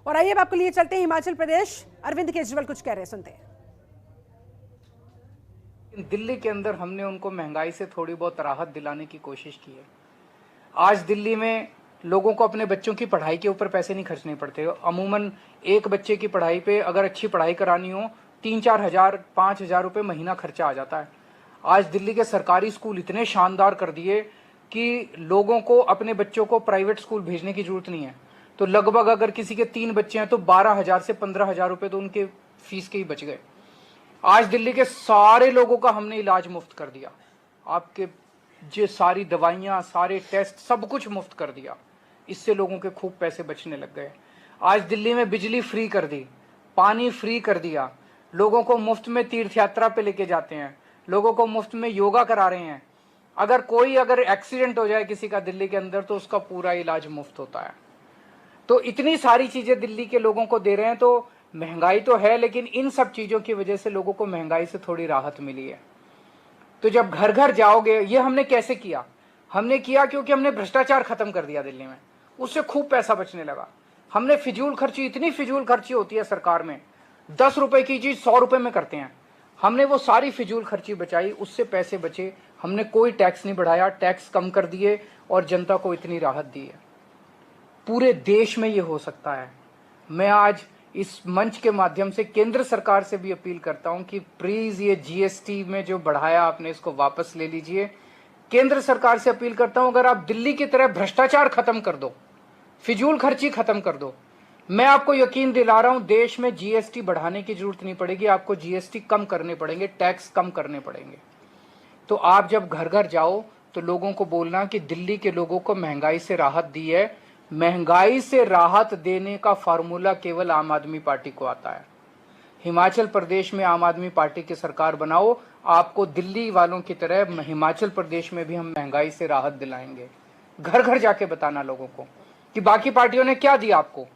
और आइए अब आपके लिए चलते हैं हिमाचल प्रदेश। अरविंद केजरीवाल कुछ कह रहे हैं, सुनते हैं। दिल्ली के अंदर हमने उनको महंगाई से थोड़ी बहुत राहत दिलाने की कोशिश की है। आज दिल्ली में लोगों को अपने बच्चों की पढ़ाई के ऊपर पैसे नहीं खर्चने पड़ते। अमूमन एक बच्चे की पढ़ाई पे अगर अच्छी पढ़ाई करानी हो 3-4 हज़ार 5 हज़ार रुपये महीना खर्चा आ जाता है। आज दिल्ली के सरकारी स्कूल इतने शानदार कर दिए कि लोगों को अपने बच्चों को प्राइवेट स्कूल भेजने की जरूरत नहीं है। तो लगभग अगर किसी के 3 बच्चे हैं तो 12,000 से 15,000 रुपये तो उनके फीस के ही बच गए। आज दिल्ली के सारे लोगों का हमने इलाज मुफ्त कर दिया। आपके जो सारी दवाइयाँ, सारे टेस्ट, सब कुछ मुफ्त कर दिया। इससे लोगों के खूब पैसे बचने लग गए। आज दिल्ली में बिजली फ्री कर दी, पानी फ्री कर दिया, लोगों को मुफ्त में तीर्थ यात्रा पे लेके जाते हैं, लोगों को मुफ्त में योगा करा रहे हैं। अगर एक्सीडेंट हो जाए किसी का दिल्ली के अंदर तो उसका पूरा इलाज मुफ्त होता है। तो इतनी सारी चीजें दिल्ली के लोगों को दे रहे हैं। तो महंगाई तो है, लेकिन इन सब चीजों की वजह से लोगों को महंगाई से थोड़ी राहत मिली है। तो जब घर घर जाओगे, ये हमने कैसे किया? हमने किया क्योंकि हमने भ्रष्टाचार खत्म कर दिया दिल्ली में, उससे खूब पैसा बचने लगा। हमने फिजूल खर्ची, इतनी फिजूल खर्ची होती है सरकार में, 10 रुपए की चीज 100 रुपए में करते हैं। हमने वो सारी फिजूल खर्ची बचाई, उससे पैसे बचे। हमने कोई टैक्स नहीं बढ़ाया, टैक्स कम कर दिए और जनता को इतनी राहत दी है। पूरे देश में ये हो सकता है। मैं आज इस मंच के माध्यम से केंद्र सरकार से भी अपील करता हूं कि प्लीज ये जीएसटी में जो बढ़ाया आपने, इसको वापस ले लीजिए। केंद्र सरकार से अपील करता हूं, अगर आप दिल्ली की तरह भ्रष्टाचार खत्म कर दो, फिजूल खर्ची खत्म कर दो, मैं आपको यकीन दिला रहा हूं देश में जीएसटी बढ़ाने की जरूरत नहीं पड़ेगी। आपको जीएसटी कम करने पड़ेंगे, टैक्स कम करने पड़ेंगे। तो आप जब घर घर जाओ तो लोगों को बोलना कि दिल्ली के लोगों को महंगाई से राहत दी है। महंगाई से राहत देने का फार्मूला केवल आम आदमी पार्टी को आता है। हिमाचल प्रदेश में आम आदमी पार्टी की सरकार बनाओ, आपको दिल्ली वालों की तरह हिमाचल प्रदेश में भी हम महंगाई से राहत दिलाएंगे। घर घर जाके बताना लोगों को कि बाकी पार्टियों ने क्या दिया आपको।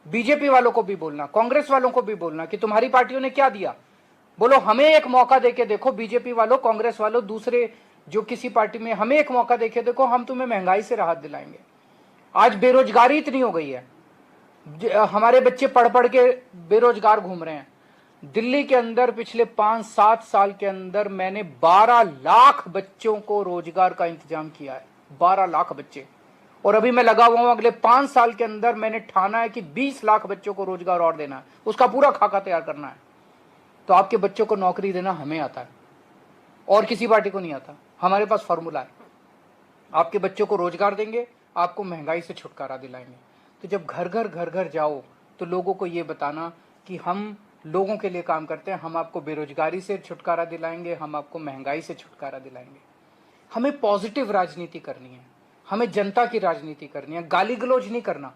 बीजेपी वालों को भी बोलना, कांग्रेस वालों को भी बोलना कि तुम्हारी पार्टियों ने क्या दिया। बोलो हमें एक मौका देके देखो, बीजेपी वालों, कांग्रेस वालों, दूसरे जो किसी पार्टी में, हमें एक मौका देके देखो, हम तुम्हें महंगाई से राहत दिलाएंगे। आज बेरोजगारी इतनी हो गई है, हमारे बच्चे पढ़ पढ़ के बेरोजगार घूम रहे हैं। दिल्ली के अंदर पिछले 5-7 साल के अंदर मैंने 12 लाख बच्चों को रोजगार का इंतजाम किया है। 12 लाख बच्चे। और अभी मैं लगा हुआ हूं, अगले 5 साल के अंदर मैंने ठाना है कि 20 लाख बच्चों को रोजगार और देना है, उसका पूरा खाका तैयार करना है। तो आपके बच्चों को नौकरी देना हमें आता है और किसी पार्टी को नहीं आता। हमारे पास फॉर्मूला है, आपके बच्चों को रोजगार देंगे, आपको महंगाई से छुटकारा दिलाएंगे। तो जब घर घर जाओ तो लोगों को ये बताना कि हम लोगों के लिए काम करते हैं, हम आपको बेरोजगारी से छुटकारा दिलाएंगे, हम आपको महंगाई से छुटकारा दिलाएंगे। हमें पॉजिटिव राजनीति करनी है, हमें जनता की राजनीति करनी है, गाली गलौज नहीं करना।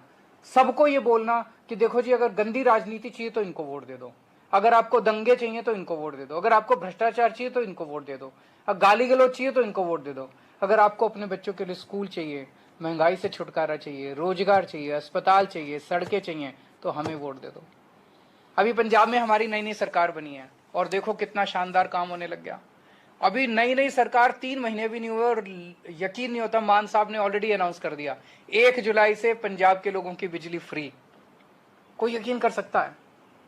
सबको ये बोलना कि देखो जी, अगर गंदी राजनीति चाहिए तो इनको वोट दे दो, अगर आपको दंगे चाहिए तो इनको वोट दे दो, अगर आपको भ्रष्टाचार चाहिए तो इनको वोट दे दो, अगर गाली गलौज चाहिए तो इनको वोट दे दो, अगर आपको अपने बच्चों के लिए स्कूल चाहिए, महंगाई से छुटकारा चाहिए, रोजगार चाहिए, अस्पताल चाहिए, सड़कें चाहिए, तो हमें वोट दे दो। अभी पंजाब में हमारी नई सरकार बनी है और देखो कितना शानदार काम होने लग गया। अभी नई सरकार 3 महीने भी नहीं हुए और यकीन नहीं होता, मान साहब ने ऑलरेडी अनाउंस कर दिया 1 जुलाई से पंजाब के लोगों की बिजली फ्री। कोई यकीन कर सकता है?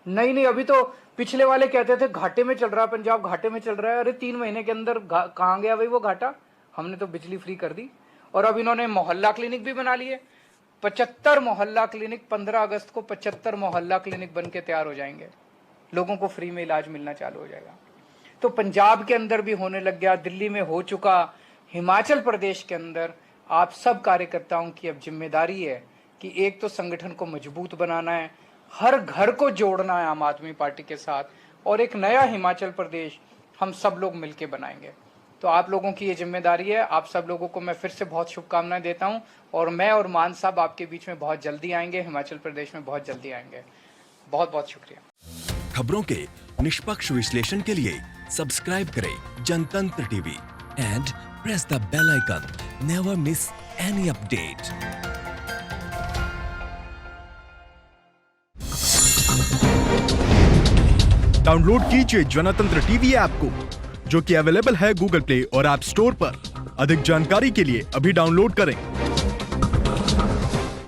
नहीं, अभी तो पिछले वाले कहते थे घाटे में चल रहा है पंजाब, घाटे में चल रहा है। अरे 3 महीने के अंदर कहाँ गया भाई वो घाटा? हमने तो बिजली फ्री कर दी। और अब इन्होंने मोहल्ला क्लिनिक भी बना लिए। 75 मोहल्ला क्लिनिक, 15 अगस्त को 75 मोहल्ला क्लिनिक बन के तैयार हो जाएंगे, लोगों को फ्री में इलाज मिलना चालू हो जाएगा। तो पंजाब के अंदर भी होने लग गया, दिल्ली में हो चुका, हिमाचल प्रदेश के अंदर आप सब कार्यकर्ताओं की अब जिम्मेदारी है कि एक तो संगठन को मजबूत बनाना है, हर घर को जोड़ना है आम आदमी पार्टी के साथ, और एक नया हिमाचल प्रदेश हम सब लोग मिलकर बनाएंगे। तो आप लोगों की ये जिम्मेदारी है। आप सब लोगों को मैं फिर से बहुत शुभकामनाएं देता हूं और मैं और मान साहब आपके बीच में बहुत जल्दी आएंगे, हिमाचल प्रदेश में बहुत जल्दी आएंगे। बहुत बहुत शुक्रिया। खबरों के निष्पक्ष विश्लेषण के लिए सब्सक्राइब करें Jantantra TV and press the bell icon. Never miss any update. Download कीजिए जनतंत्र टीवी ऐप को, जो कि अवेलेबल है गूगल प्ले और ऐप स्टोर पर। अधिक जानकारी के लिए अभी डाउनलोड करें।